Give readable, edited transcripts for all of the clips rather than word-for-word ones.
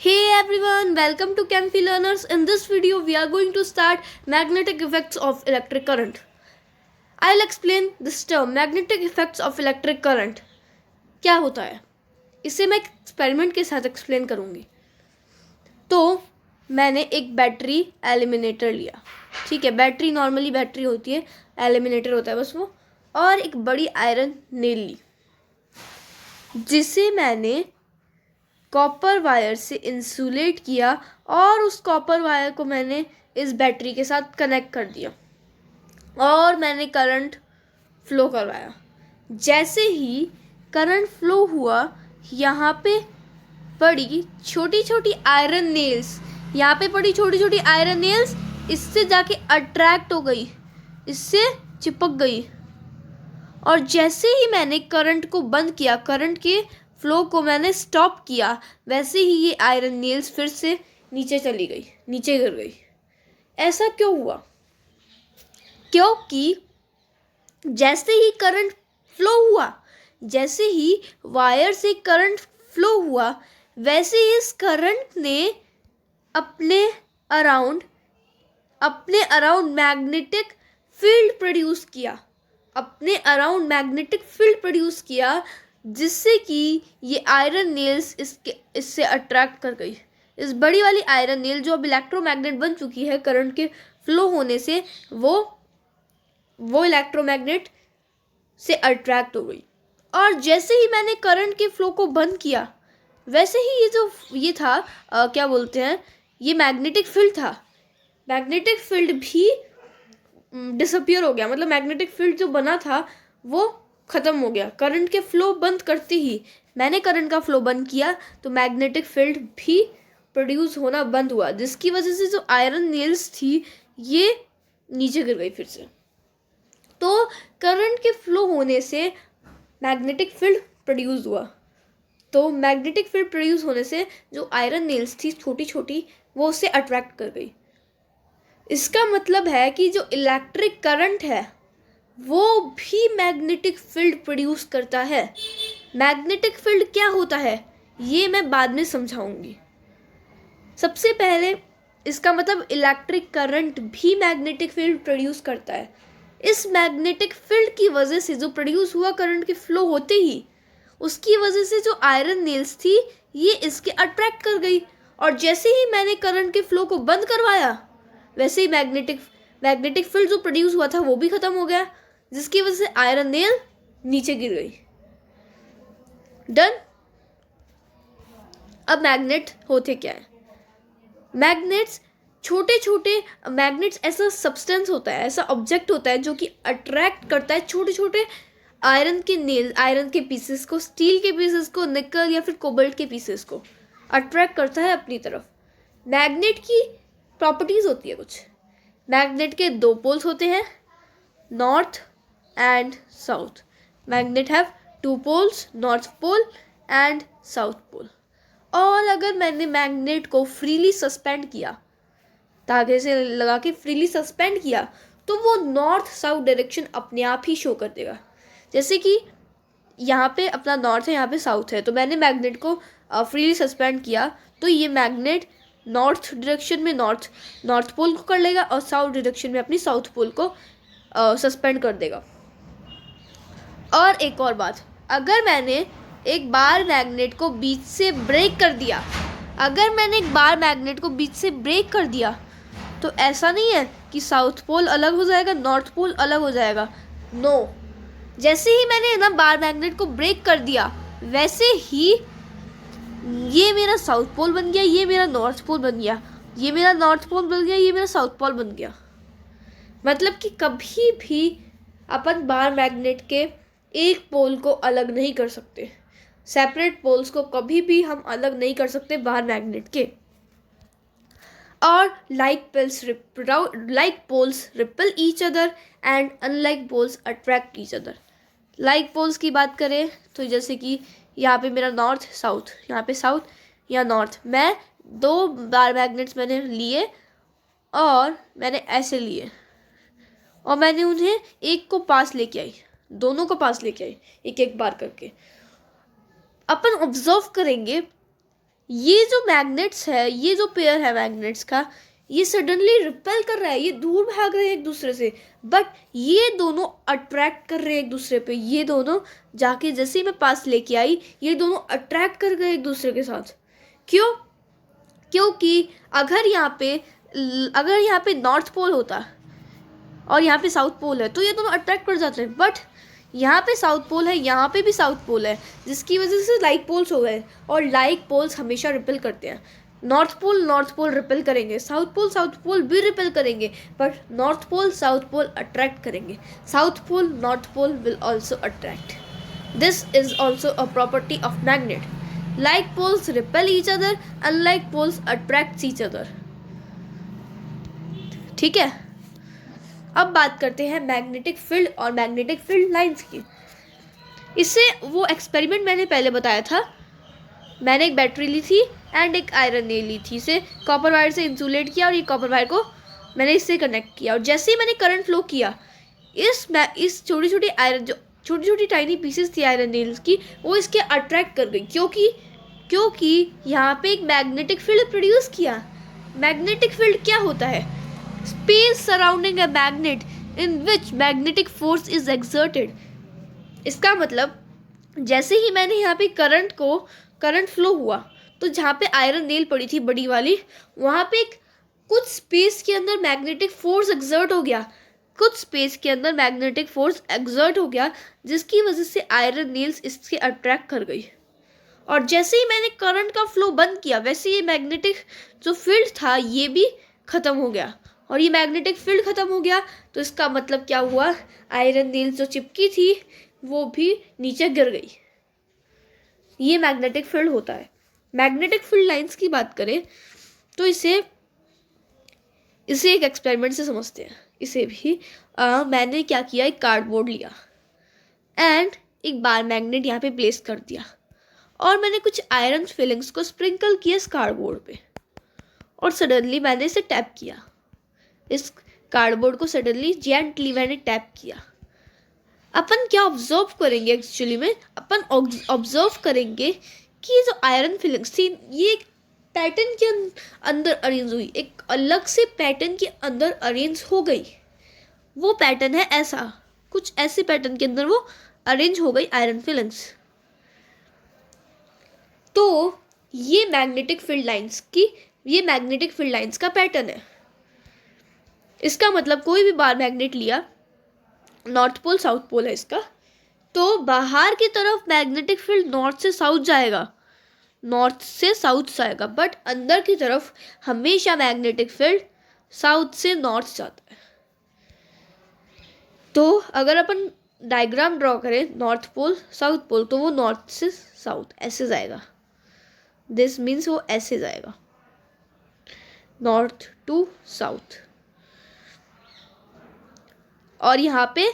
Hey everyone, welcome to Chemfi Learners. In this video, we are going to start magnetic effects of electric current. I'll explain this term, magnetic effects of electric current. क्या होता है इसे मैं experiment के साथ explain करूँगी। तो मैंने एक बैटरी एलिमिनेटर लिया, ठीक है। बैटरी नॉर्मली बैटरी होती है, एलिमिनेटर होता है बस वो। और एक बड़ी आयरन नेल ली, जिसे मैंने कॉपर वायर से इंसुलेट किया और उस कॉपर वायर को मैंने इस बैटरी के साथ कनेक्ट कर दिया और मैंने करंट फ्लो करवाया। जैसे ही करंट फ्लो हुआ, यहाँ पे पड़ी छोटी छोटी आयरन नेल्स, यहाँ पे पड़ी छोटी छोटी आयरन नेल्स, इससे जाके अट्रैक्ट हो गई, इससे चिपक गई। और जैसे ही मैंने करंट को बंद किया, करंट के फ्लो को मैंने स्टॉप किया, वैसे ही ये आयरन नेल्स फिर से नीचे चली गई, नीचे गिर गई। ऐसा क्यों हुआ? क्योंकि जैसे ही करंट फ्लो हुआ, जैसे ही वायर से करंट फ्लो हुआ, वैसे ही इस करंट ने अपने अराउंड मैग्नेटिक फील्ड प्रोड्यूस किया, अपने अराउंड मैग्नेटिक फील्ड प्रोड्यूस किया, जिससे कि ये आयरन नेल्स इससे अट्रैक्ट कर गई। इस बड़ी वाली आयरन नेल जो अब इलेक्ट्रोमैग्नेट बन चुकी है करंट के फ्लो होने से, वो इलेक्ट्रोमैग्नेट से अट्रैक्ट हो गई। और जैसे ही मैंने करंट के फ्लो को बंद किया, वैसे ही ये था क्या बोलते हैं, ये मैग्नेटिक फील्ड था, मैग्नेटिक फील्ड भी डिसअपियर हो गया। मतलब मैग्नेटिक फील्ड जो बना था वो ख़त्म हो गया। करंट के फ्लो बंद करते ही मैंने करंट का फ्लो बंद किया तो मैग्नेटिक फील्ड भी प्रोड्यूस होना बंद हुआ, जिसकी वजह से जो आयरन नेल्स थी ये नीचे गिर गई फिर से। तो करंट के फ्लो होने से मैग्नेटिक फील्ड प्रोड्यूस हुआ। तो मैग्नेटिक फील्ड प्रोड्यूस होने से जो आयरन नेल्स थी छोटी छोटी, वो उससे अट्रैक्ट कर गई। इसका मतलब है कि जो इलेक्ट्रिक करंट है वो भी मैग्नेटिक फील्ड प्रोड्यूस करता है। मैग्नेटिक फील्ड क्या होता है ये मैं बाद में समझाऊंगी। सबसे पहले इसका मतलब इलेक्ट्रिक करंट भी मैग्नेटिक फील्ड प्रोड्यूस करता है। इस मैग्नेटिक फील्ड की वजह से जो प्रोड्यूस हुआ करंट के फ्लो होते ही, उसकी वजह से जो आयरन नेल्स थी ये इसके अट्रैक्ट कर गई। और जैसे ही मैंने करंट के फ्लो को बंद करवाया, वैसे ही मैग्नेटिक फील्ड जो प्रोड्यूस हुआ था वो भी ख़त्म हो गया, जिसकी वजह से आयरन नेल नीचे गिर गई। डन। अब मैग्नेट होते क्या है? मैग्नेट्स छोटे छोटे मैग्नेट्स ऐसा सब्सटेंस होता है, ऐसा ऑब्जेक्ट होता है जो कि अट्रैक्ट करता है छोटे छोटे आयरन के पीसेस को, स्टील के पीसेस को, निकल या फिर कोबाल्ट के पीसेस को अट्रैक्ट करता है अपनी तरफ। मैग्नेट की प्रॉपर्टीज होती है कुछ। मैग्नेट के दो पोल्स होते हैं, north and south. Magnet have two poles, north pole and south pole. और अगर मैंने मैग्नेट को फ्रीली सस्पेंड किया, धागे से लगा के फ्रीली सस्पेंड किया, तो वो नॉर्थ साउथ डायरेक्शन अपने आप ही शो कर देगा। जैसे कि यहाँ पे अपना नॉर्थ है, यहाँ पे साउथ है, तो मैंने मैग्नेट को फ्रीली सस्पेंड किया तो ये मैग्नेट नॉर्थ डायरेक्शन में नॉर्थ पोल को कर लेगा और साउथ डायरेक्शन में अपनी साउथ पोल को सस्पेंड कर देगा। और एक और बात, अगर मैंने एक बार मैग्नेट को बीच से ब्रेक कर दिया, तो ऐसा नहीं है कि साउथ पोल अलग हो जाएगा, नॉर्थ पोल अलग हो जाएगा। नो, जैसे ही मैंने ना बार मैग्नेट को ब्रेक कर दिया, वैसे ही ये मेरा साउथ पोल बन गया, ये मेरा नॉर्थ पोल बन गया, ये मेरा नॉर्थ पोल बन गया, ये मेरा साउथ पोल बन गया। मतलब कि कभी भी अपन बार मैग्नेट के एक पोल को अलग नहीं कर सकते, सेपरेट पोल्स को कभी भी हम अलग नहीं कर सकते बार मैग्नेट के। और like poles repel each other and unlike poles attract each other. Like poles की बात करें तो जैसे कि यहाँ पे मेरा नॉर्थ साउथ, यहाँ पे साउथ, यहाँ नॉर्थ, मैं दो बार मैग्नेट्स मैंने लिए और मैंने ऐसे लिए और मैंने उन्हें एक को पास लेके आई, दोनों को पास लेके आई एक एक बार करके। अपन ऑब्जर्व करेंगे ये जो मैग्नेट्स है, ये जो पेयर है मैग्नेट्स का, ये सडनली रिपेल कर रहा है, ये दूर भाग रहे हैं एक दूसरे से, बट ये दोनों अट्रैक्ट कर रहे हैं एक दूसरे पे। ये दोनों जाके जैसे ही मैं पास लेके आई, ये दोनों अट्रैक्ट कर गए एक दूसरे के साथ। क्यों? क्योंकि अगर यहाँ पे नॉर्थ पोल होता और यहाँ पे साउथ पोल है तो ये दोनों अट्रैक्ट कर जाते हैं, बट यहाँ पे साउथ पोल है, यहाँ पे भी साउथ पोल है, जिसकी वजह से लाइक पोल्स हो गए, और लाइक पोल्स हमेशा रिपेल करते हैं। नॉर्थ पोल रिपेल करेंगे, साउथ पोल भी रिपेल करेंगे, but north pole south pole attract करेंगे, south pole north pole will also attract. This is also a property of magnet. Like poles repel each other, unlike poles attract each other। ठीक है, अब बात करते हैं magnetic field और magnetic field lines की। इससे वो एक्सपेरिमेंट मैंने पहले बताया था, मैंने एक बैटरी ली थी एंड एक आयरन नेल ली थी, इसे कॉपर वायर से इंसुलेट किया और ये कॉपर वायर को मैंने इससे कनेक्ट किया, और जैसे ही मैंने करंट फ्लो किया, इस छोटी छोटी आयरन, जो छोटी छोटी टाइनी पीसेस थी आयरन नेल्स की, वो इसके अट्रैक्ट कर गई, क्योंकि यहाँ पे एक मैग्नेटिक फील्ड प्रोड्यूस किया। मैग्नेटिक फील्ड क्या होता है? Space surrounding a magnet in which magnetic force is exerted. इसका मतलब जैसे ही मैंने यहाँ पे करंट फ्लो हुआ, तो जहाँ पे आयरन नेल पड़ी थी बड़ी वाली, वहाँ पे कुछ स्पेस के अंदर मैग्नेटिक फोर्स एक्सर्ट हो गया, जिसकी वजह से आयरन नेल्स इसके अट्रैक्ट कर गई। और जैसे ही मैंने करंट का फ्लो बंद किया, वैसे ये मैग्नेटिक जो फील्ड था ये भी ख़त्म हो गया, और ये मैग्नेटिक फील्ड ख़त्म हो गया, तो इसका मतलब क्या हुआ? आयरन नेल्स जो चिपकी थी वो भी नीचे गिर गई। ये मैग्नेटिक फील्ड होता है। मैग्नेटिक फील्ड लाइंस की बात करें तो इसे एक एक्सपेरिमेंट से समझते हैं। इसे भी मैंने क्या किया, एक कार्डबोर्ड लिया एंड एक बार मैग्नेट यहाँ पे प्लेस कर दिया, और मैंने कुछ आयरन फिलिंग्स को स्प्रिंकल किया इस कार्डबोर्ड पे, और सडनली मैंने इसे टैप किया। इस कार्डबोर्ड को सडनली जेंटली मैंने टैप किया। अपन क्या ऑब्जर्व करेंगे? एक्चुअली में अपन ऑब्जर्व करेंगे कि ये जो आयरन फिलिंग्स थी, ये एक पैटर्न के अंदर अरेंज हुई, एक अलग से पैटर्न के अंदर अरेंज हो गई। वो पैटर्न है ऐसा, कुछ ऐसे पैटर्न के अंदर वो अरेंज हो गई आयरन फिलिंग्स। तो ये मैग्नेटिक फील्ड लाइंस का पैटर्न है। इसका मतलब कोई भी बार मैग्नेट लिया, नॉर्थ पोल साउथ पोल है इसका, तो बाहर की तरफ मैग्नेटिक फील्ड नॉर्थ से साउथ जाएगा, बट अंदर की तरफ हमेशा मैग्नेटिक फील्ड साउथ से नॉर्थ जाता है। तो अगर अपन डायग्राम ड्रॉ करें नॉर्थ पोल साउथ पोल, तो वो नॉर्थ से साउथ ऐसे जाएगा। दिस मीन्स वो ऐसे जाएगा, नॉर्थ टू साउथ, और यहाँ पे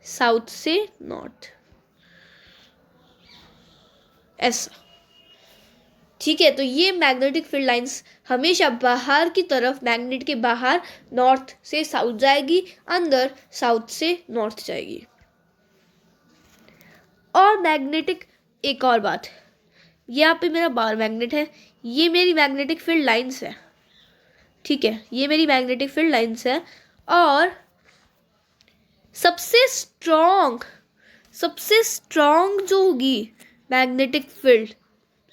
साउथ से नॉर्थ, ऐसा। ठीक है, तो ये मैग्नेटिक फील्ड लाइंस हमेशा बाहर की तरफ, मैग्नेट के बाहर नॉर्थ से साउथ जाएगी, अंदर साउथ से नॉर्थ जाएगी। और मैग्नेटिक, एक और बात, यहाँ पे मेरा बार मैग्नेट है, ये मेरी मैग्नेटिक फील्ड लाइंस है। ठीक है, ये मेरी मैग्नेटिक फील्ड लाइंस है, और सबसे स्ट्रॉन्ग जो होगी मैग्नेटिक फील्ड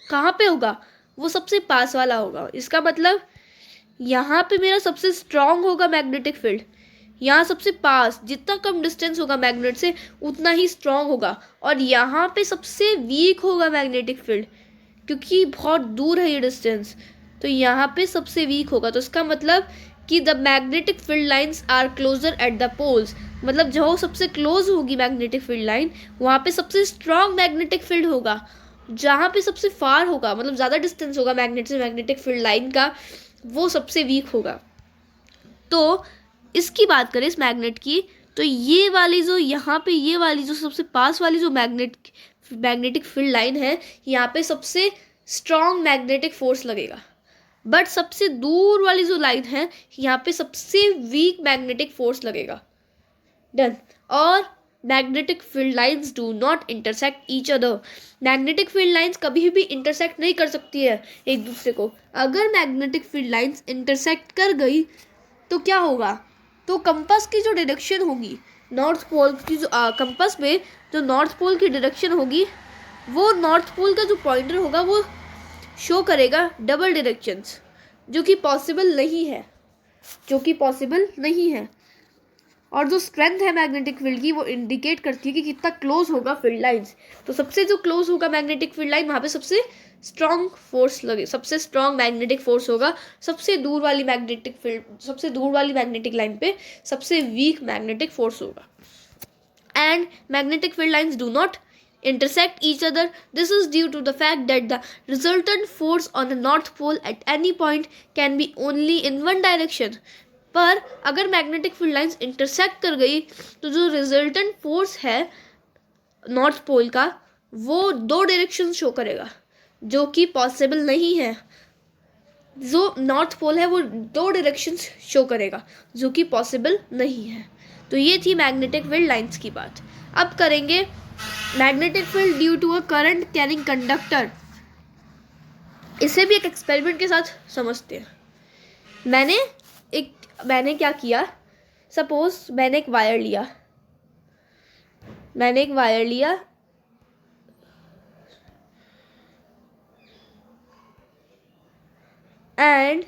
कहाँ पे होगा? वो सबसे पास वाला होगा। इसका मतलब यहाँ पे मेरा सबसे स्ट्रॉन्ग होगा मैग्नेटिक फील्ड, यहाँ सबसे पास, जितना कम डिस्टेंस होगा मैग्नेट से उतना ही स्ट्रॉन्ग होगा, और यहाँ पे सबसे वीक होगा मैग्नेटिक फील्ड, क्योंकि बहुत दूर है ये डिस्टेंस, तो यहाँ पे सबसे वीक होगा। तो इसका मतलब कि the magnetic field lines are closer at the poles, मतलब जो सबसे क्लोज होगी मैग्नेटिक फील्ड लाइन, वहाँ पे सबसे स्ट्रॉन्ग मैग्नेटिक फील्ड होगा। जहाँ पे सबसे फार होगा, मतलब ज़्यादा डिस्टेंस होगा मैग्नेट से मैग्नेटिक फील्ड लाइन का, वो सबसे वीक होगा। तो इसकी बात करें इस मैग्नेट की, तो ये वाली जो यहाँ पे, ये वाली जो सबसे पास वाली जो मैग्नेटिक फील्ड लाइन है, यहाँ पे सबसे स्ट्रॉन्ग मैग्नेटिक फोर्स लगेगा, बट सबसे दूर वाली जो लाइन है, यहाँ पे सबसे वीक मैग्नेटिक फोर्स लगेगा। डन। और magnetic field lines do not intersect each other. Magnetic field lines कभी भी इंटरसेक्ट नहीं कर सकती है एक दूसरे को। अगर मैग्नेटिक फील्ड लाइंस इंटरसेक्ट कर गई तो क्या होगा, तो कंपास की जो डायरेक्शन होगी नॉर्थ पोल की, जो कंपास में जो नॉर्थ पोल की डायरेक्शन होगी, वो नॉर्थ पोल का जो पॉइंटर होगा वो शो करेगा डबल डायरेक्शंस, जो कि पॉसिबल नहीं है। और जो स्ट्रेंथ है मैग्नेटिक फील्ड की वो इंडिकेट करती है कि कितना क्लोज होगा फील्ड लाइंस। तो सबसे जो क्लोज होगा मैग्नेटिक फील्ड लाइन, वहाँ पे सबसे स्ट्रॉन्ग फोर्स लगे, सबसे स्ट्रॉन्ग मैग्नेटिक फोर्स होगा। सबसे दूर वाली मैग्नेटिक लाइन पे सबसे वीक मैग्नेटिक फोर्स होगा। And magnetic field lines do not intersect each other. This is due to the fact that the resultant force on the north pole at any point can be only in one direction. पर अगर magnetic field lines intersect कर गई तो जो resultant force है north pole का वो 2 direction show करेगा, जो कि पॉसिबल नहीं है। जो नॉर्थ पोल है वो 2 डायरेक्शन शो करेगा, जो कि पॉसिबल नहीं है। तो ये थी मैग्नेटिक फील्ड लाइंस की बात। अब करेंगे magnetic field due to a current carrying conductor. इसे भी एक एक्सपेरिमेंट के साथ समझते हैं। मैंने क्या किया, सपोज मैंने एक वायर लिया एंड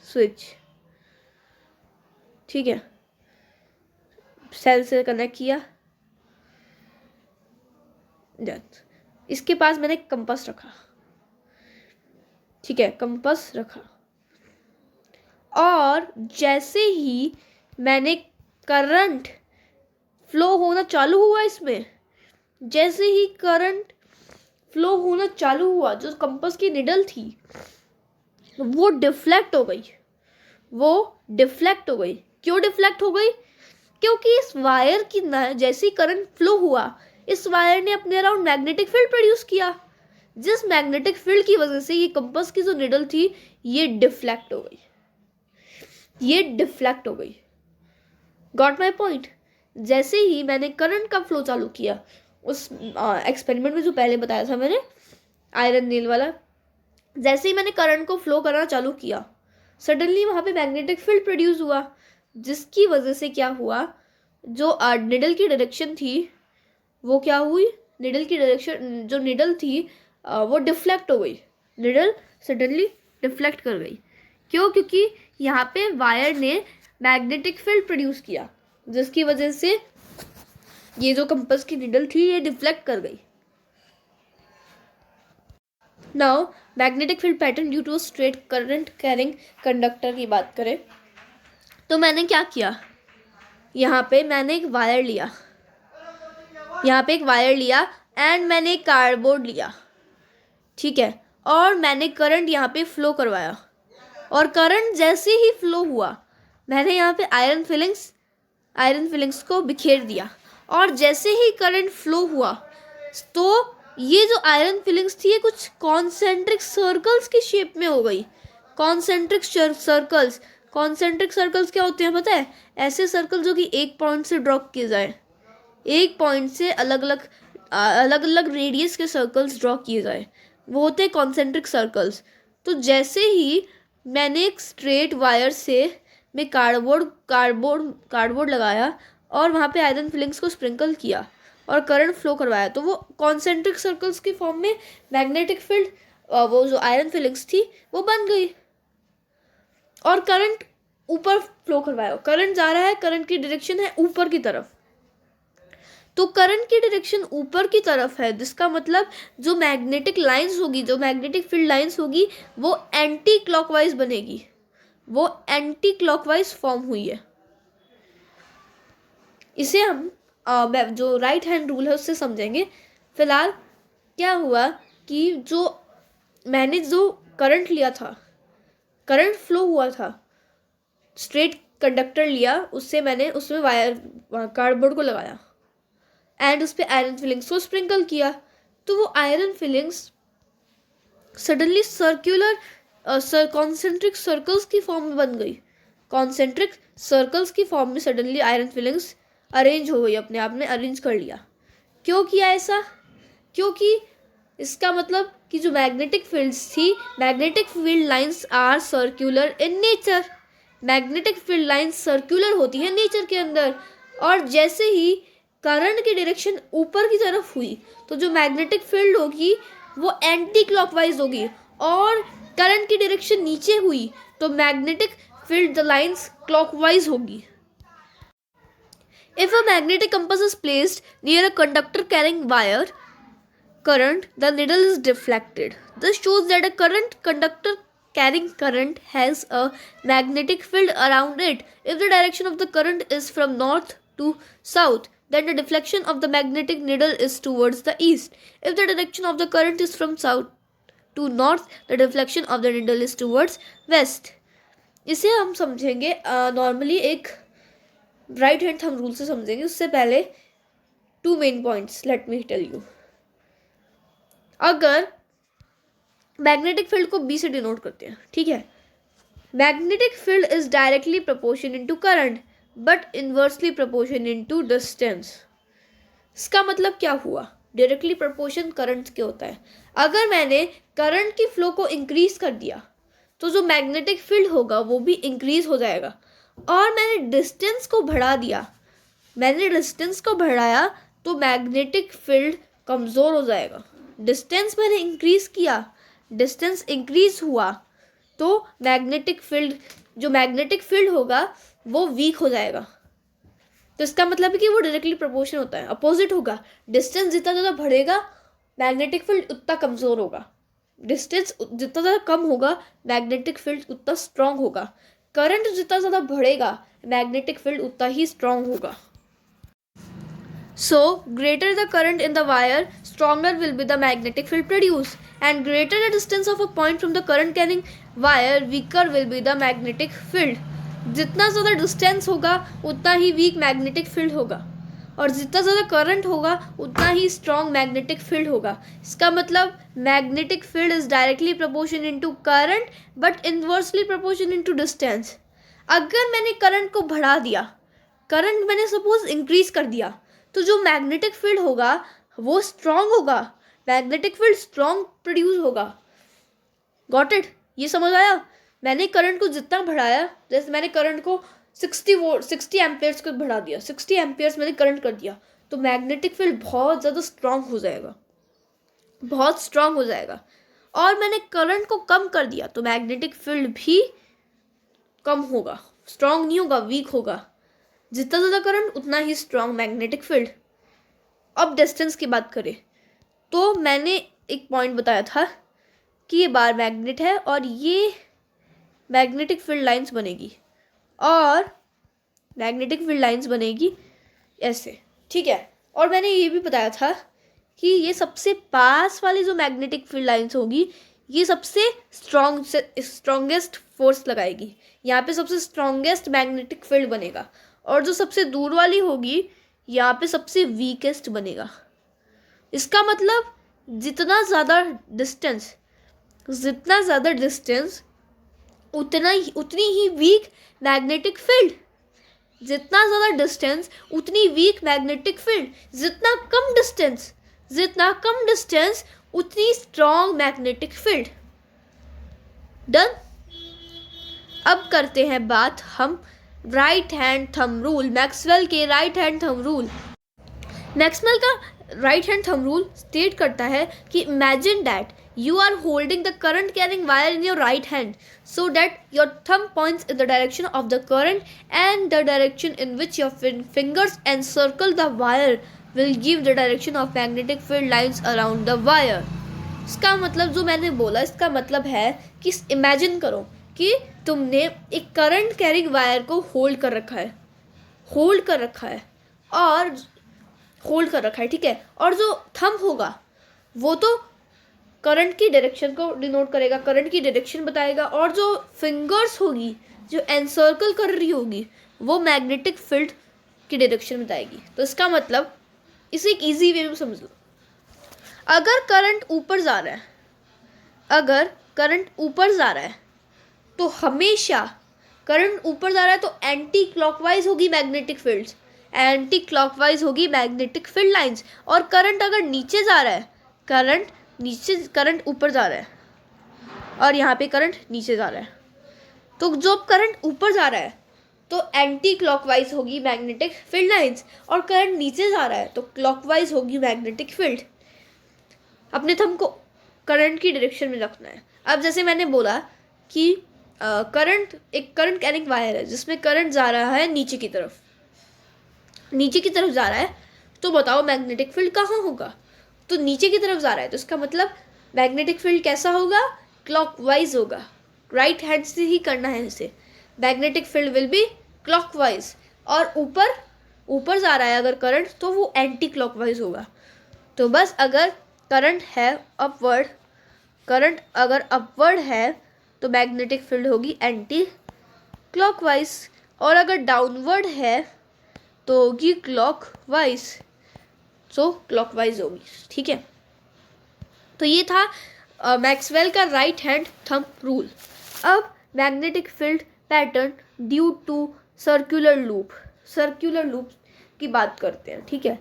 स्विच, ठीक है, सेल से कनेक्ट किया। इसके पास मैंने कंपास रखा, ठीक है, कंपास रखा। और जैसे ही मैंने करंट फ्लो होना चालू हुआ, इसमें जैसे ही करंट फ्लो होना चालू हुआ, जो कंपास की निडल थी वो डिफ्लेक्ट हो गई। क्यों डिफ्लेक्ट हो गई? क्योंकि इस वायर की जैसे ही करंट फ्लो हुआ, इस वायर ने अपने अराउंड मैग्नेटिक फील्ड प्रोड्यूस किया, जिस मैग्नेटिक फील्ड की वजह से ये कंपास की जो निडल थी ये डिफ्लेक्ट हो गई। Got my point? जैसे ही मैंने करंट का फ्लो चालू किया, उस एक्सपेरिमेंट में जो पहले बताया था मैंने आयरन नेल वाला, जैसे ही मैंने करंट को फ्लो करना चालू किया, सडनली वहाँ पे मैग्नेटिक फील्ड प्रोड्यूस हुआ, जिसकी वजह से क्या हुआ, जो निडल की डायरेक्शन थी वो क्या हुई, निडल की डायरेक्शन जो निडल थी वो डिफ्लेक्ट हो गई। निडल सडनली डिफ्लेक्ट कर गई। क्यों? क्योंकि यहाँ पे वायर ने मैग्नेटिक फील्ड प्रोड्यूस किया, जिसकी वजह से ये जो कंपास की निडल थी ये डिफ्लेक्ट कर गई। Now magnetic field pattern due to straight current carrying conductor की बात करें तो मैंने क्या किया, यहाँ पे मैंने एक वायर लिया एंड मैंने एक कार्डबोर्ड लिया, ठीक है, और मैंने करंट यहाँ पे फ्लो करवाया। और करंट जैसे ही फ्लो हुआ, मैंने यहाँ पे आयरन फिलिंग्स को बिखेर दिया। और जैसे ही करंट फ्लो हुआ तो ये जो आयरन फिलिंग्स थी ये कुछ कॉन्सेंट्रिक सर्कल्स की शेप में हो गई। कॉन्सेंट्रिक सर्कल्स क्या होते हैं पता है? ऐसे सर्कल जो कि एक पॉइंट से ड्रॉ किए जाए, एक पॉइंट से अलग अलग रेडियस के सर्कल्स ड्रॉ किए जाए, वो होते हैं कॉन्सेंट्रिक सर्कल्स। तो जैसे ही मैंने एक स्ट्रेट वायर से मैं कार्डबोर्ड लगाया और वहाँ पे आयरन फिलिंग्स को स्प्रिंकल किया और करंट फ्लो करवाया, तो वो कॉन्सेंट्रिक सर्कल्स की फॉर्म में मैग्नेटिक फील्ड, वो जो आयरन फिलिंग्स थी वो बन गई। और करंट ऊपर फ्लो करवाया, करंट जा रहा है, करंट की डायरेक्शन है ऊपर की तरफ, तो करंट की डायरेक्शन ऊपर की तरफ है, जिसका मतलब जो मैग्नेटिक फील्ड लाइंस होगी वो एंटी क्लॉकवाइज बनेगी, वो एंटी क्लॉकवाइज फॉर्म हुई है। इसे हम जो राइट हैंड रूल है उससे समझेंगे। फिलहाल क्या हुआ कि जो मैंने जो करंट लिया था, करंट फ्लो हुआ था, स्ट्रेट कंडक्टर लिया, उसमें वायर कार्डबोर्ड को लगाया एंड उस पर आयरन फिलिंग्स को स्प्रिंकल किया, तो वो iron filings suddenly concentric circles की फॉर्म में बन गई। कॉन्सेंट्रिक सर्कल्स की फॉर्म में सडनली आयरन फिलिंग्स अरेंज हो गई, अपने आप में अरेंज कर लिया। क्यों किया ऐसा? क्योंकि इसका मतलब कि जो मैग्नेटिक फील्ड्स थी, magnetic field lines are circular in nature. Magnetic field lines circular होती है नेचर के अंदर, और जैसे ही करंट की डायरेक्शन ऊपर की तरफ हुई तो जो मैग्नेटिक फील्ड होगी वो एंटी क्लॉकवाइज होगी, और करंट की डायरेक्शन नीचे हुई तो मैग्नेटिक फील्ड लाइंस क्लॉकवाइज होगी। If a magnetic compass is placed near a conductor carrying wire current, the needle is deflected. This shows that a current conductor carrying current has a magnetic field around it. If the direction of the current is from north to south, then the deflection of the magnetic needle is towards the east. If the direction of the current is from south to north, the deflection of the needle is towards west. इसे हम समझेंगे normally एक right hand thumb rule से समझेंगे। उससे पहले 2 main points let me tell you. अगर magnetic field को बी से डिनोट करते हैं, ठीक है, magnetic field is directly proportion into current but inversely proportion into distance. इसका मतलब क्या हुआ? डायरेक्टली प्रपोर्शन करंट के होता है। अगर मैंने करंट की फ्लो को इंक्रीज कर दिया तो जो मैग्नेटिक फील्ड होगा वो भी इंक्रीज हो जाएगा, और मैंने डिस्टेंस को बढ़ा दिया, मैंने डिस्टेंस को बढ़ाया तो मैग्नेटिक फील्ड कमज़ोर हो जाएगा। डिस्टेंस मैंने इंक्रीज किया, डिस्टेंस इंक्रीज हुआ तो मैग्नेटिक फील्ड, जो मैग्नेटिक फील्ड होगा वो वीक हो जाएगा। तो इसका मतलब है कि वो डायरेक्टली प्रोपोर्शन होता है, अपोजिट होगा। डिस्टेंस जितना ज़्यादा बढ़ेगा मैग्नेटिक फील्ड उतना कमज़ोर होगा, डिस्टेंस जितना ज़्यादा कम होगा मैग्नेटिक फील्ड उतना स्ट्रांग होगा। करंट जितना ज़्यादा बढ़ेगा मैग्नेटिक फील्ड उतना ही स्ट्रांग होगा। So, greater the current in the wire, stronger will be the magnetic field produced, and greater the distance of a point from the current carrying wire, weaker will be the magnetic field. जितना ज़्यादा distance होगा उतना ही week magnetic field होगा, और जितना ज़्यादा current होगा उतना ही स्ट्रॉन्ग मैग्नेटिक फील्ड होगा। इसका मतलब magnetic field is directly proportion into current but inversely proportion into distance. अगर मैंने करंट को बढ़ा दिया, करंट मैंने सपोज इंक्रीज कर दिया, तो जो मैग्नेटिक फील्ड होगा वो स्ट्रॉन्ग होगा, मैग्नेटिक फील्ड स्ट्रॉन्ग प्रोड्यूस होगा। Got it? ये समझ आया? मैंने करंट को जितना बढ़ाया, जैसे मैंने करंट को 60 एम्पियर्स को बढ़ा दिया, 60 एम्पियर्स मैंने करंट कर दिया, तो मैग्नेटिक फील्ड बहुत ज़्यादा स्ट्रॉन्ग हो जाएगा, बहुत स्ट्रॉन्ग हो जाएगा। और मैंने करंट को कम कर दिया तो मैग्नेटिक फील्ड भी कम होगा, स्ट्रॉन्ग नहीं होगा, वीक होगा। जितना ज़्यादा करंट उतना ही स्ट्रॉन्ग मैग्नेटिक फील्ड। अब डिस्टेंस की बात करें तो मैंने एक पॉइंट बताया था कि ये बार मैग्नेट है और ये मैग्नेटिक फील्ड लाइंस बनेगी, और मैग्नेटिक फील्ड लाइंस बनेगी ऐसे, ठीक है। और मैंने ये भी बताया था कि ये सबसे पास वाली जो मैग्नेटिक फील्ड लाइंस होगी ये सबसे स्ट्रॉन्गेस्ट फोर्स लगाएगी, यहाँ पे सबसे स्ट्रॉन्गेस्ट मैग्नेटिक फील्ड बनेगा, और जो सबसे दूर वाली होगी यहाँ पे सबसे वीकेस्ट बनेगा। इसका मतलब जितना ज़्यादा डिस्टेंस उतनी ही वीक मैग्नेटिक फील्ड, जितना ज़्यादा डिस्टेंस उतनी वीक मैग्नेटिक फील्ड, जितना कम डिस्टेंस उतनी स्ट्रॉन्ग मैग्नेटिक फील्ड। डन। अब करते हैं बात हम right hand thumb rule, Maxwell के right hand thumb rule. Maxwell का right hand thumb rule state करता है कि imagine that you are holding the current carrying wire in your right hand so that your thumb points in the direction of the current and the direction in which your fingers encircle the wire will give the direction of magnetic field lines around the wire. इसका मतलब जो मैंने बोला, इसका मतलब है कि imagine करो कि तुमने एक करंट कैरिंग वायर को होल्ड कर रखा है, ठीक है, और जो थंब होगा वो तो करंट की डायरेक्शन को डिनोट करेगा, करंट की डायरेक्शन बताएगा, और जो फिंगर्स होगी जो एनसर्कल कर रही होगी वो मैग्नेटिक फील्ड की डायरेक्शन बताएगी। तो इसका मतलब इसे एक इजी वे में समझ लो। अगर करंट ऊपर जा रहा है तो हमेशा करंट ऊपर जा रहा है तो एंटी क्लॉकवाइज होगी मैग्नेटिक फील्ड, एंटी क्लॉकवाइज होगी मैग्नेटिक फील्ड लाइंस। और करंट अगर नीचे जा रहा है, करंट ऊपर जा रहा है और यहाँ पे करंट नीचे जा रहा है, तो जो करंट ऊपर जा रहा है तो एंटी क्लॉकवाइज होगी मैग्नेटिक फील्ड लाइंस, और करंट नीचे जा रहा है तो क्लॉकवाइज होगी मैग्नेटिक फील्ड। अपने थंब को करंट की डायरेक्शन में रखना है। अब जैसे मैंने बोला कि करंट कैरिंग वायर है जिसमें करंट जा रहा है नीचे की तरफ जा रहा है, तो बताओ मैग्नेटिक फील्ड कहाँ होगा? तो नीचे की तरफ जा रहा है, तो इसका मतलब मैग्नेटिक फील्ड कैसा होगा? क्लॉकवाइज होगा। राइट हैंड से ही करना है इसे। Magnetic field will be clockwise. और ऊपर जा रहा है अगर करंट, तो वो एंटी क्लॉकवाइज होगा। तो बस अगर करंट अगर अपवर्ड है तो मैग्नेटिक फील्ड होगी एंटी क्लॉकवाइज, और अगर डाउनवर्ड है तो होगी क्लॉकवाइज। सो क्लॉकवाइज होगी। ठीक है, तो ये था मैक्सवेल का राइट हैंड थंब रूल। अब magnetic field pattern due to circular loop की बात करते हैं। ठीक है,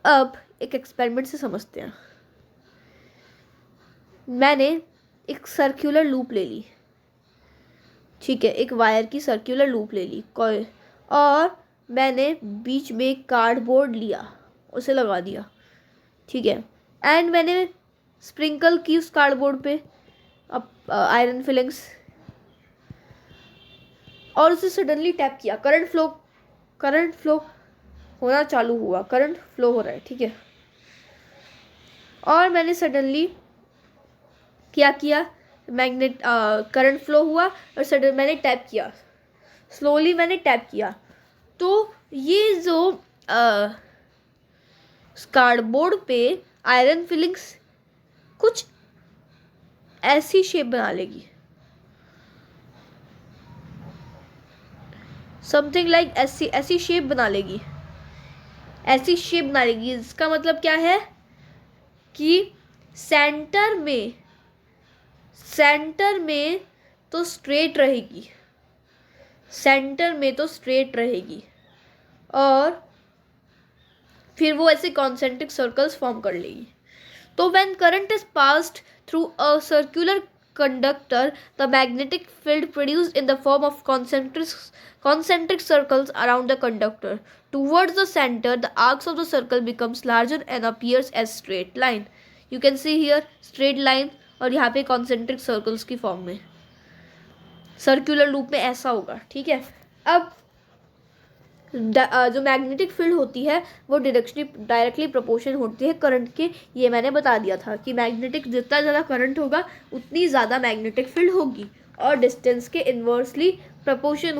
अब एक एक्सपेरिमेंट से समझते हैं। मैंने एक सर्कुलर लूप ले ली। ठीक है, एक वायर की सर्कुलर लूप ले ली कॉइल, और मैंने बीच में एक कार्डबोर्ड लिया, उसे लगा दिया। ठीक है, एंड मैंने स्प्रिंकल की उस कार्डबोर्ड पे आयरन फिलिंग्स, और उसे सडनली टैप किया। करंट फ्लो होना चालू हुआ, करंट फ्लो हो रहा है। ठीक है, और मैंने सडनली क्या किया, करंट फ्लो हुआ और सडन मैंने टैप किया, स्लोली मैंने टैप किया, तो ये जो कार्डबोर्ड पे आयरन फिलिंग्स कुछ ऐसी शेप बना लेगी, समथिंग लाइक ऐसी शेप बना लेगी। इसका मतलब क्या है कि सेंटर में तो स्ट्रेट रहेगी, और फिर वो ऐसे कॉन्सेंट्रिक सर्कल्स फॉर्म कर लेगी। तो when current is passed through a circular conductor, the magnetic field produced in the form of concentric circles around the conductor. Towards the center, the arcs of the circle becomes larger and appears as straight line. You can see here straight line, और यहाँ पे concentric circles की form में, circular loop में ऐसा होगा। ठीक है, अब जो मैग्नेटिक फील्ड होती है वो डायरेक्टली प्रोपोर्शन होती है करंट के। ये मैंने बता दिया था कि जितना ज़्यादा करंट होगा उतनी ज़्यादा मैग्नेटिक फील्ड होगी, और डिस्टेंस के इन्वर्सली प्रोपोर्शन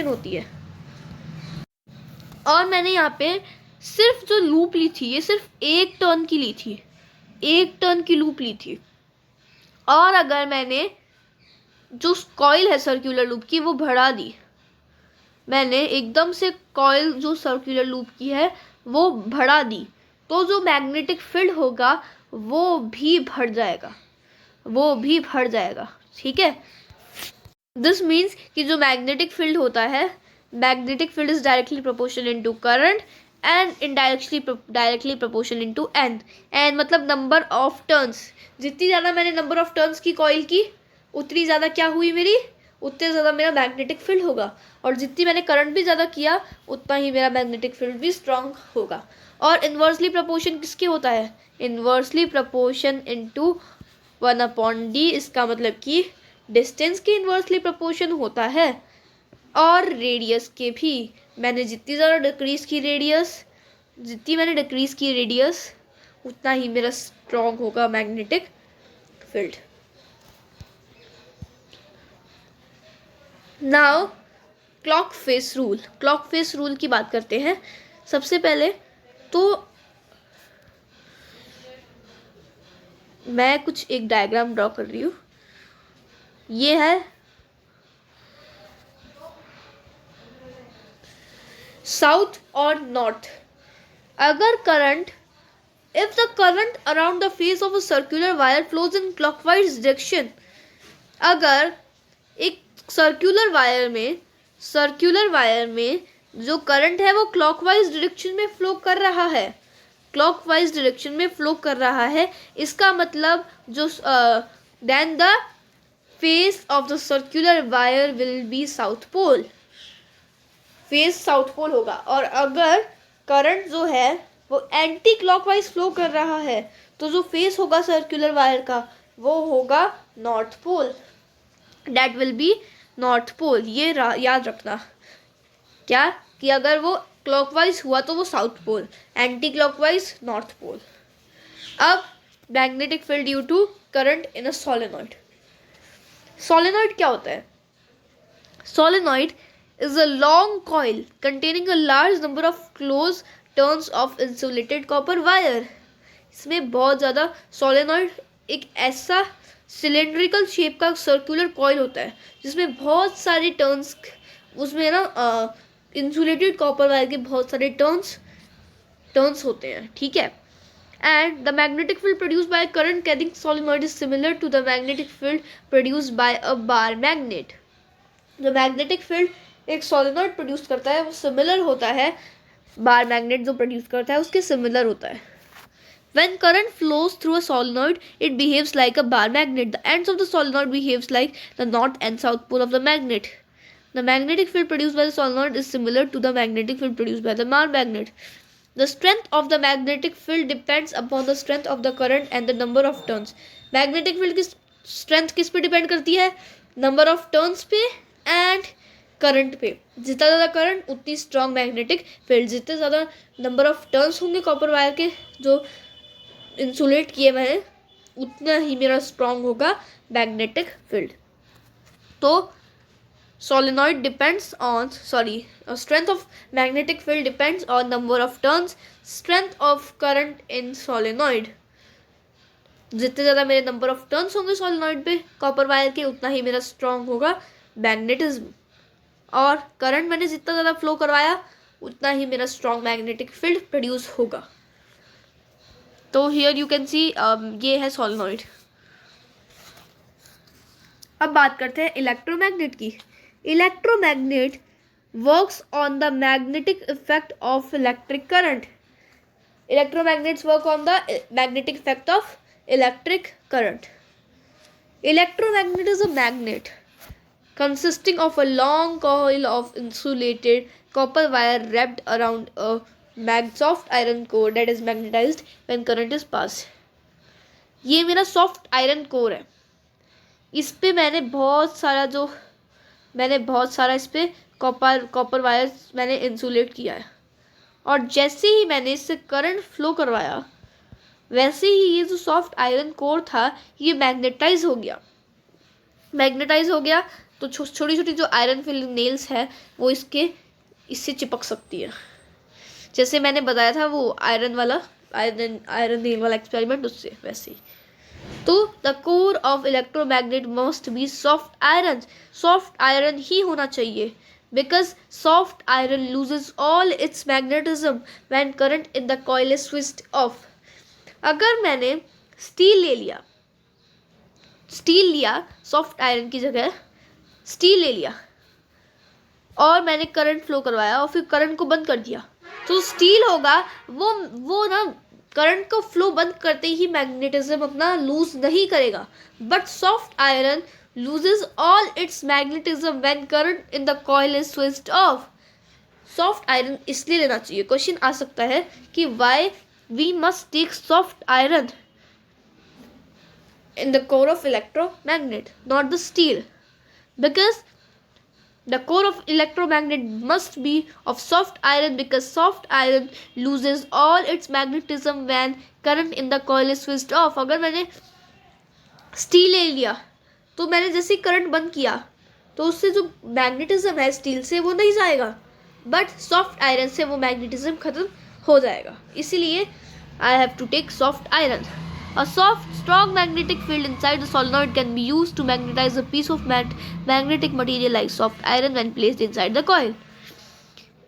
होती है। और मैंने यहाँ पे सिर्फ जो लूप ली थी, ये सिर्फ एक टर्न की लूप ली थी, और अगर मैंने जो कॉइल है सर्कुलर लूप की वो बढ़ा दी, मैंने एकदम से कॉइल जो सर्कुलर लूप की है वो बढ़ा दी, तो जो मैग्नेटिक फील्ड होगा वो भी बढ़ जाएगा। ठीक है, दिस मीन्स कि जो मैग्नेटिक फील्ड होता है, magnetic field is directly proportional into current and directly proportional into N मतलब नंबर ऑफ टर्न्स। जितनी ज़्यादा मैंने नंबर ऑफ टर्न्स की कॉइल की, उतनी ज़्यादा क्या हुई उतने ज़्यादा मेरा मैग्नेटिक फील्ड होगा, और जितनी मैंने करंट भी ज़्यादा किया उतना ही मेरा मैग्नेटिक फील्ड भी स्ट्रांग होगा। और इन्वर्सली प्रोपोर्शन किसके होता है? Inversely proportion into 1/d। इसका मतलब कि डिस्टेंस के इन्वर्सली प्रोपोर्शन होता है, और रेडियस के भी। मैंने जितनी ज़्यादा डिक्रीज की रेडियस उतना ही मेरा स्ट्रांग होगा magnetic field. Now clock face rule की बात करते हैं। सबसे पहले तो मैं कुछ एक डायग्राम ड्रॉ कर रही हूँ। ये है साउथ और north. if the current around the face of a circular wire flows in clockwise direction, अगर एक सर्कुलर वायर में जो करंट है वो क्लॉकवाइज डायरेक्शन में फ्लो कर रहा है, क्लॉकवाइज डायरेक्शन में फ्लो कर रहा है। इसका मतलब जो then the face of the circular wire will be south pole, face south pole होगा। और अगर करंट जो है वो एंटी क्लॉकवाइज फ्लो कर रहा है तो जो फेस होगा सर्कुलर वायर का वो होगा north pole, that will be north pole. ये याद रखना क्या कि अगर वो क्लॉकवाइज हुआ तो वो south pole, anti clockwise north pole. अब magnetic field due to current in a solenoid. Solenoid क्या होता है? Solenoid is a long coil containing a large number of closed turns of insulated copper wire। इसमें बहुत ज़्यादा solenoid एक ऐसा cylindrical shape का सर्कुलर कॉइल होता है जिसमें बहुत सारे टर्न्स, उसमें ना इंसुलेटेड कॉपर वायर के बहुत सारे टर्न्स होते हैं, ठीक है। And the magnetic field produced by current carrying solenoid is similar to the magnetic field produced by a bar magnet. जो मैग्नेटिक फील्ड एक सोलेनॉइड प्रोड्यूस करता है वो सिमिलर होता है, बार मैग्नेट जो प्रोड्यूस करता है उसके सिमिलर होता है। When current flows through a solenoid, it behaves like a bar magnet. The ends of the solenoid behaves like the north and south pole of the magnet. The magnetic field produced by the solenoid is similar to the magnetic field produced by the bar magnet. The strength of the magnetic field depends upon the strength of the current and the number of turns. Magnetic field की strength किस पे depend करती है? Number of turns पे and current पे। जितना ज़्यादा current उतनी स्ट्रॉन्ग मैग्नेटिक फील्ड, जितने ज़्यादा नंबर ऑफ टर्न्स होंगे कॉपर वायर के जो इंसुलेट किए मैंने उतना ही मेरा स्ट्रॉन्ग होगा मैग्नेटिक फील्ड। तो solenoid depends on strength of magnetic field depends on number of turns, strength of current in solenoid. जितने ज़्यादा मेरे नंबर ऑफ टर्न्स होंगे सोलेनॉइड पे कॉपर वायर के उतना ही मेरा स्ट्रॉन्ग होगा मैग्नेटिज्म, और करंट मैंने जितना ज़्यादा फ्लो करवाया उतना ही मेरा स्ट्रॉन्ग मैग्नेटिक फील्ड प्रोड्यूस होगा। तो हियर यू कैन सी ये है सोलेनॉइड। अब बात करते हैं इलेक्ट्रोमैग्नेट की। Electromagnet works on the magnetic effect of electric current. Electromagnets work on the magnetic effect of electric current. Electromagnet is a magnet consisting of a long coil of insulated copper wire wrapped around a soft iron core that is magnetized when current is passed। ये मेरा soft iron core है। इस पे मैंने बहुत सारा इस पे कॉपर वायर मैंने इंसुलेट किया है, और जैसे ही मैंने इससे करंट फ्लो करवाया वैसे ही ये जो सॉफ्ट आयरन कोर था ये मैग्नेटाइज हो गया। तो छोटी छोटी जो आयरन फिलिंग नेल्स है वो इससे चिपक सकती है, जैसे मैंने बताया था वो आयरन नेल वाला एक्सपेरिमेंट, उससे वैसे ही। तो the core of electromagnet must be soft iron ही होना चाहिए, because soft iron loses all its magnetism when current in the coil is switched off. अगर मैंने स्टील लिया सॉफ्ट आयरन की जगह स्टील ले लिया और मैंने करंट फ्लो करवाया और फिर करंट को बंद कर दिया, तो स्टील होगा वो ना करंट को फ्लो बंद करते ही मैग्नेटिज्म अपना लूज नहीं करेगा, but soft iron loses all its magnetism when current in the coil is switched off. Soft iron इसलिए लेना चाहिए। क्वेश्चन आ सकता है कि why we must take soft iron in the core of electromagnet, not the steel, because the core of electromagnet must be of soft iron, because soft iron loses all its magnetism when current in the coil is switched off। अगर मैंने steel ले लिया तो मैंने जैसे ही current बंद किया तो उससे जो मैग्नेटिज्म है स्टील से वो नहीं जाएगा, बट सॉफ्ट आयरन से वो मैग्नेटिज्म खत्म हो जाएगा। इसीलिए I have to take soft iron। A soft, strong magnetic field inside the solenoid can be used to magnetize a piece of magnetic material like soft iron when placed inside the coil.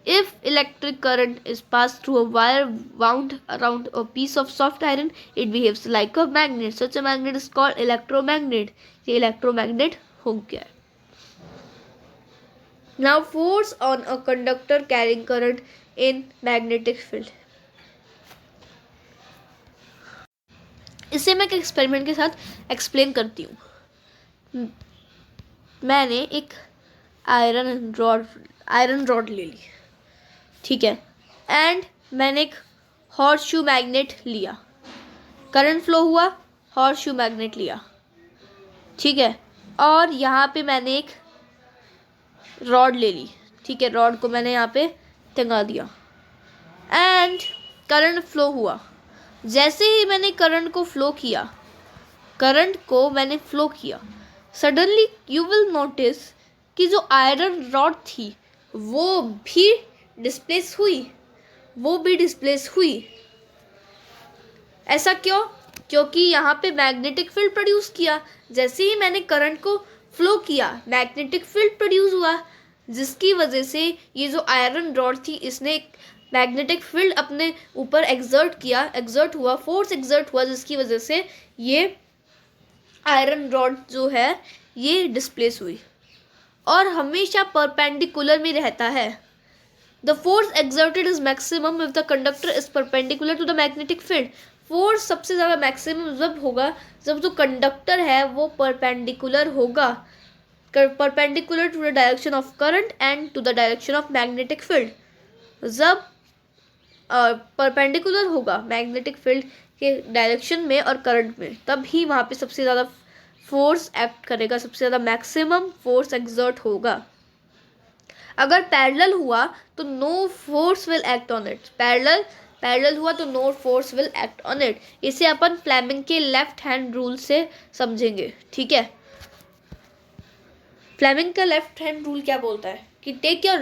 If electric current is passed through a wire wound around a piece of soft iron, it behaves like a magnet. Such a magnet is called electromagnet। ये electromagnet हो गया है। Now force on a conductor carrying current in magnetic field. इसे मैं एक experiment के साथ explain करती हूँ। मैंने एक आयरन रॉड ले ली, ठीक है, एंड मैंने एक हॉर्स शू मैग्नेट लिया, करंट फ्लो हुआ, हॉर्स शू मैग्नेट लिया, ठीक है, और यहाँ पे मैंने एक रॉड ले ली, ठीक है, रॉड को मैंने यहाँ पे टंगा दिया एंड करंट फ्लो हुआ। जैसे ही मैंने करंट को फ्लो किया, सडनली यू विल नोटिस कि जो आयरन रॉड थी वो भी डिस्प्लेस हुई। ऐसा क्यों? क्योंकि यहाँ पे मैग्नेटिक फील्ड प्रोड्यूस किया। जैसे ही मैंने करंट को फ्लो किया, मैग्नेटिक फील्ड प्रोड्यूस हुआ, जिसकी वजह से ये जो आयरन रॉड थी इसने मैग्नेटिक फील्ड अपने ऊपर एग्जर्ट हुआ, फोर्स एग्जर्ट हुआ, जिसकी वजह से ये आयरन रॉड जो है ये डिस्प्लेस हुई और हमेशा परपेंडिकुलर में रहता है। The force exerted is maximum if the conductor is perpendicular to the magnetic field. Force सबसे ज़्यादा मैक्सिमम जब होगा जब जो कंडक्टर है वो परपेंडिकुलर होगा, perpendicular to the direction of current and to the direction of magnetic field. जब परपेंडिकुलर होगा मैग्नेटिक फील्ड के डायरेक्शन में और करंट में, तब ही वहाँ पे सबसे ज़्यादा फोर्स एक्ट करेगा, सबसे ज़्यादा मैक्सिमम फोर्स एक्सर्ट होगा। अगर पैरेलल हुआ तो no force will act on it. Parallel हुआ तो no force will act on it. इसे अपन फ्लेमिंग के लेफ्ट हैंड रूल से समझेंगे, ठीक है। फ्लेमिंग का लेफ्ट हैंड रूल क्या बोलता है कि टेक योर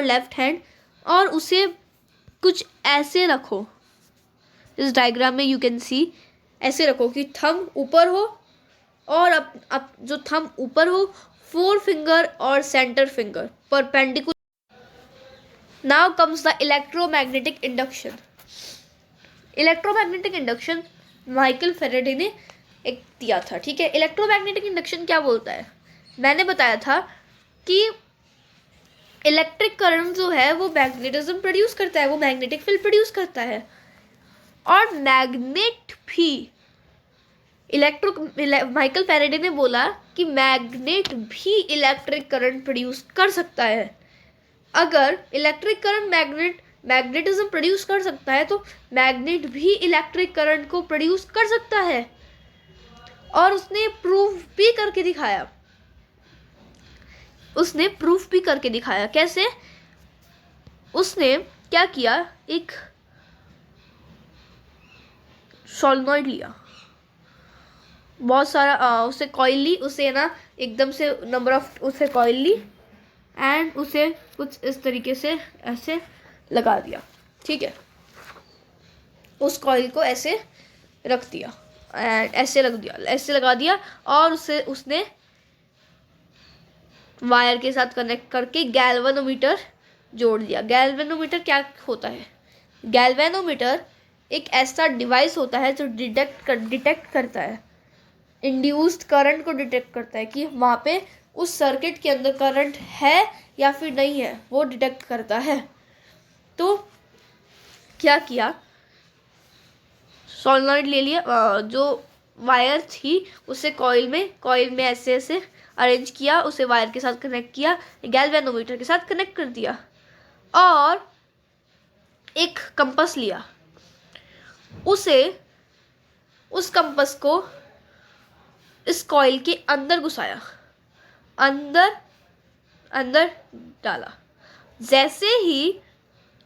लेफ्ट हैंड और उसे कुछ ऐसे रखो, इस डायग्राम में यू कैन सी, ऐसे रखो कि थंब ऊपर हो और अब जो थंब ऊपर हो, फोर फिंगर और centre finger perpendicular. Now comes the electromagnetic induction Michael Faraday ने एक दिया था, ठीक है। इलेक्ट्रोमैग्नेटिक इंडक्शन क्या बोलता है? मैंने बताया था कि इलेक्ट्रिक करंट जो है वो मैग्नेटिज्म प्रोड्यूस करता है, वो मैग्नेटिक फील्ड प्रोड्यूस करता है, और मैग्नेट भी माइकल फेराडे ने बोला कि मैग्नेट भी इलेक्ट्रिक करंट प्रोड्यूस कर सकता है। अगर इलेक्ट्रिक करंट मैग्नेटिज्म प्रोड्यूस कर सकता है तो मैग्नेट भी इलेक्ट्रिक करंट को प्रोड्यूस कर सकता है, और उसने प्रूफ भी करके दिखाया। कैसे? उसने क्या किया, एक सोलेनॉइड लिया, बहुत सारा उसे कॉइल ली, उसे ना एकदम से नंबर ऑफ उसे कॉइल ली एंड उसे कुछ इस तरीके से ऐसे लगा दिया, ठीक है। उस कॉइल को ऐसे रख दिया एंड ऐसे लगा दिया और उसने वायर के साथ कनेक्ट करके गैल्वेनोमीटर जोड़ दिया। गैल्वेनोमीटर क्या होता है? गैल्वेनोमीटर एक ऐसा डिवाइस होता है जो डिटेक्ट करता है, इंड्यूस्ड करंट को डिटेक्ट करता है कि वहाँ पे उस सर्किट के अंदर करंट है या फिर नहीं है, वो डिटेक्ट करता है। तो क्या किया, सोलेनॉइड ले लिया, जो वायर थी उसे कॉइल में ऐसे ऐसे अरेंज किया, उसे वायर के साथ कनेक्ट किया, गैल्वेनोमीटर के साथ कनेक्ट कर दिया, और एक कंपास लिया, उस कंपास को इस कॉइल के अंदर घुसाया, अंदर डाला। जैसे ही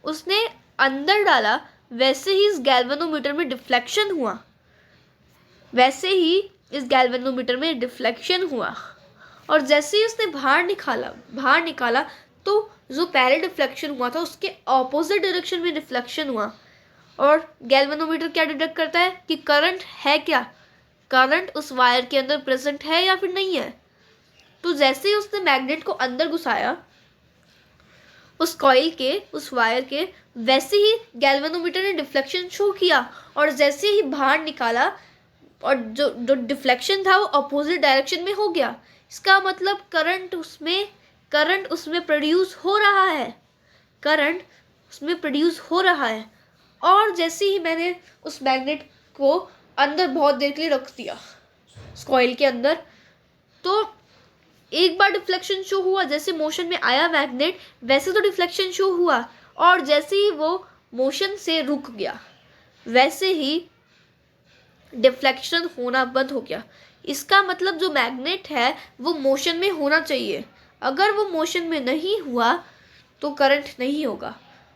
उसने अंदर डाला वैसे ही इस गैल्वेनोमीटर में डिफ्लेक्शन हुआ, और जैसे ही उसने बाहर निकाला तो जो पहले डिफ्लेक्शन हुआ था उसके ऑपोजिट डायरेक्शन में डिफ्लेक्शन हुआ। और गैल्वेनोमीटर क्या डिटेक्ट करता है कि करंट है क्या, करंट उस वायर के अंदर प्रेजेंट है या फिर नहीं है। तो जैसे ही उसने मैग्नेट को अंदर घुसाया उस कॉइल के, उस वायर के, वैसे ही गैल्वेनोमीटर ने डिफ्लेक्शन शो किया, और जैसे ही बाहर निकाला और जो डिफ्लेक्शन था वो अपोजिट डायरेक्शन में हो गया। इसका मतलब करंट उसमें करंट उसमें प्रोड्यूस हो रहा है, करंट उसमें प्रोड्यूस हो रहा है। और जैसे ही मैंने उस मैग्नेट को अंदर बहुत देर के लिए रख दिया कॉइल के अंदर, तो एक बार डिफ्लेक्शन शो हुआ, जैसे मोशन में आया मैग्नेट वैसे तो डिफ्लेक्शन शो हुआ, और जैसे ही वो मोशन से रुक गया वैसे ही डिफ्लेक्शन होना बंद हो गया। इसका मतलब जो मैग्नेट है वो मोशन में होना चाहिए, अगर वो मोशन में नहीं हुआ तो करंट नहीं होगा।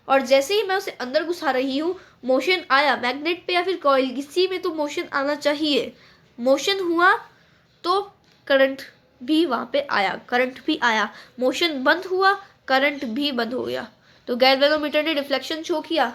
और जैसे ही मैं उसे अंदर घुसा रही हूँ मोशन आया मैग्नेट पे या फिर कॉइल, किसी में तो मोशन आना चाहिए, मोशन हुआ तो करंट भी वहाँ पे आया, करंट भी आया, मोशन बंद हुआ करंट भी बंद हो गया। तो गैल्वेनोमीटर ने डिफ्लेक्शन शो किया।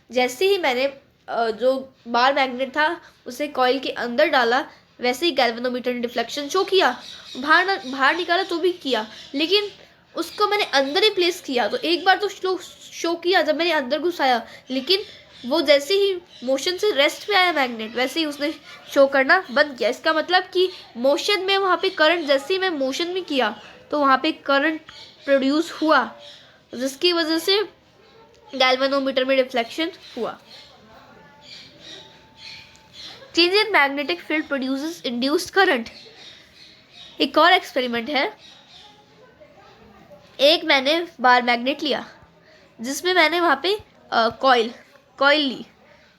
जैसे ही मैंने जो बार मैग्नेट था उसे कॉइल के अंदर डाला वैसे ही गैल्वेनोमीटर ने डिफ्लेक्शन शो किया, बाहर निकाला तो भी किया, लेकिन उसको मैंने अंदर ही प्लेस किया तो एक बार तो शो किया जब मैंने अंदर घुसाया, लेकिन वो जैसे ही मोशन से रेस्ट पे आया मैग्नेट वैसे ही उसने शो करना बंद किया। इसका मतलब कि मोशन में वहाँ पे करंट, जैसे ही मैं मोशन में किया तो वहाँ पे करंट प्रोड्यूस हुआ, जिसकी वजह से गैल्वेनोमीटर में डिफ्लेक्शन हुआ। Change in magnetic field produces induced current. एक और एक्सपेरिमेंट है, एक मैंने बार मैग्नेट लिया जिसमें मैंने वहाँ पे कॉइल ली,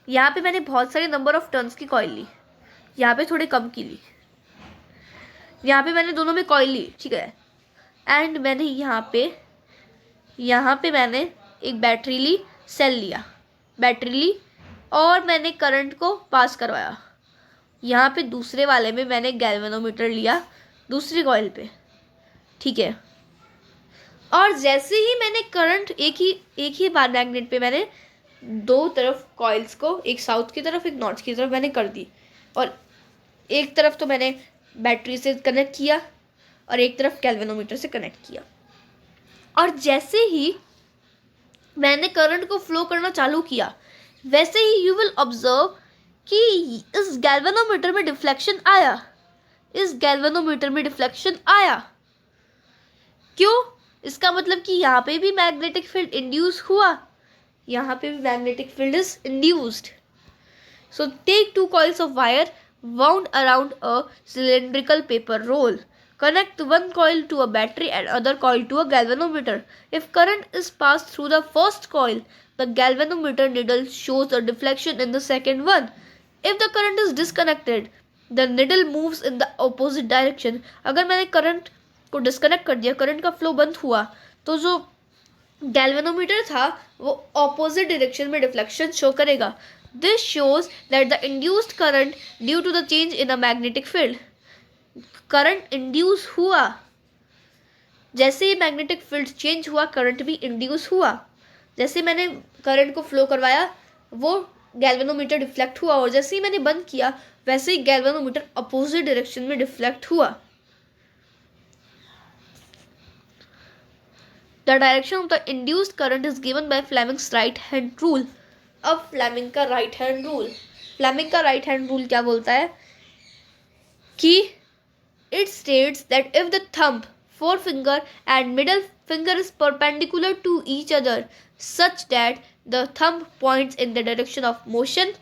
यहाँ पे मैंने बहुत सारे नंबर ऑफ टर्न्स की कॉइल ली, यहाँ पे थोड़े कम की ली, यहाँ पे मैंने दोनों में कॉइल ली, ठीक है। एंड मैंने यहाँ पे मैंने एक बैटरी ली, सेल लिया, बैटरी ली और मैंने करंट को पास करवाया। यहाँ पे दूसरे वाले में मैंने गैल्वेनोमीटर लिया दूसरी कॉइल पे, ठीक है। और जैसे ही मैंने करंट एक ही बार मैग्नेट पे मैंने दो तरफ कॉइल्स को, एक साउथ की तरफ एक नॉर्थ की तरफ मैंने कर दी, और एक तरफ तो मैंने बैटरी से कनेक्ट किया और एक तरफ गैल्वेनोमीटर से कनेक्ट किया। और जैसे ही मैंने करंट को फ्लो करना चालू किया वैसे ही यू विल ऑब्जर्व कि इस गैल्वेनोमीटर में डिफ्लेक्शन आया, इस गैल्वेनोमीटर में डिफ्लेक्शन आया। क्यों? इसका मतलब कि यहाँ पे भी मैग्नेटिक फील्ड इंड्यूस हुआ, यहाँ पे भी magnetic field is induced. So take two coils of wire wound around a cylindrical paper roll. Connect one coil to a battery and other coil to a galvanometer. If current is passed through the first coil, the galvanometer needle shows a deflection in the second one. If the current is disconnected, the needle moves in the opposite direction. अगर मैंने current को disconnect कर दिया, current का flow बंद हुआ, तो जो गैल्वेनोमीटर था वो ऑपोजिट डायरेक्शन में डिफ्लेक्शन शो करेगा। This shows that the induced current due to the change in a magnetic field. Current induce हुआ, जैसे ही मैग्नेटिक फील्ड चेंज हुआ करंट भी इंड्यूस हुआ। जैसे मैंने करंट को फ्लो करवाया वो गैल्वेनोमीटर डिफ्लेक्ट हुआ, और जैसे ही मैंने बंद किया वैसे ही गैल्वेनोमीटर अपोजिट डायरेक्शन में डिफ्लेक्ट हुआ। The direction of the induced current is given by Fleming's right hand rule. अब फ्लेमिंग का राइट हैंड रूल, फ्लेमिंग का राइट हैंड रूल क्या बोलता है कि it states that if the thumb, forefinger and middle finger is perpendicular to each other such that the thumb points in the direction of motion,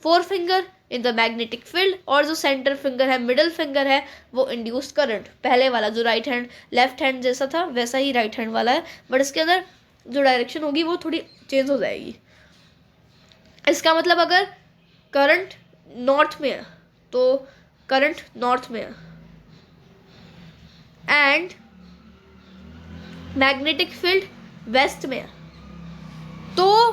forefinger in the magnetic field, और जो centre finger है, middle finger है, वो induced current. पहले वाला जो right hand left hand जैसा था वैसा ही राइट हैंड वाला है, बट इसके अंदर जो डायरेक्शन होगी वो थोड़ी चेंज हो जाएगी। इसका मतलब अगर करंट नॉर्थ में है तो करंट नॉर्थ में है, एंड मैग्नेटिक फील्ड वेस्ट में है, तो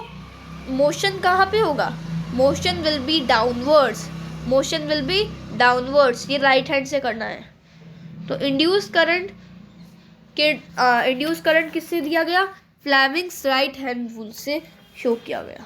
मोशन कहाँ पे होगा? Motion will be downwards, motion will be downwards. ये राइट हैंड से करना है। तो इंड्यूस करंट किससे दिया गया? फ्लेमिंग्स राइट हैंड रूल से शो किया गया।